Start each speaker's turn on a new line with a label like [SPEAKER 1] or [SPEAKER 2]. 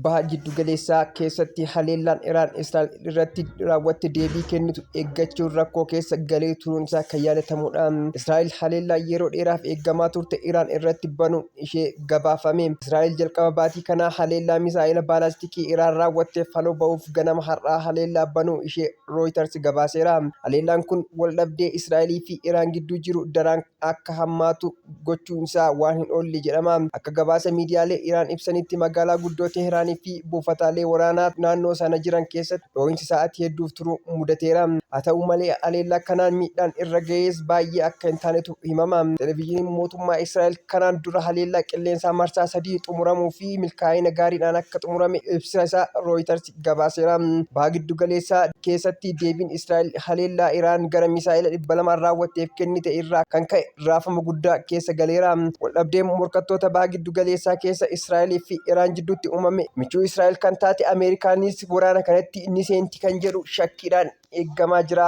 [SPEAKER 1] Baha Jiddu Galeessaa keessatti haleellaan Iraan Israa'el irratti raawwatte deebii kennitu eeggachuun rakkoo keessa galee turuun isaa kan yaadatamudha. Israa'el haleellaa yeroo dheeraaf eeggamaa turte Iraan irratti banuun ishee gabaafame. Israa'el jalqaba baatii kanaa haleellaa misaa'ila baalaastikii Iraan raawwatteef faloo ba'uuf ganama har'aa haleellaa banuu ishee Reuters gabaaseera. Haleellaan kun waldhabdee Israa'elii fi Iraan gidduu jiru daran akka hammaatu gochuun isaa waan hin oolle jedhama. Akka gabaasa miidiyaalee Iraan ibsanitti magaalaa guddoo Teheraan fi buufataalee waraanaa naannoo sana jiran keessatti dho'iinsi sa'aatii hedduuf turuu mudateera. Haa ta'u malee haleellaa kanaan miidhaan irra ga'es baay'ee akka hin taanetu himama. Televezyiiniin mootummaa Israa'el kanaan dura haleellaa qilleensaa marsaa 3 xumuramuu fi milkaa'ina gaariidhaan akka xumurame ibsa isaa Reuters gabaaseera. Baha Giddu Galeessaa keessatti deebiin Israa'el haleellaa Iraan gara misaa'ila 200 raawwatteef kennite irraa kan ka'e raafama guddaa keessa galeera. Waldhabdeen morkattoota Baha Giddu Galeessaa keessa Israa'elii fi Iraan jidduutti uumame michuu Israa'el kan taate Ameerikaanis waraana kanatti ni seenti kan jedhu shakkiidhaan eeggamaa jira.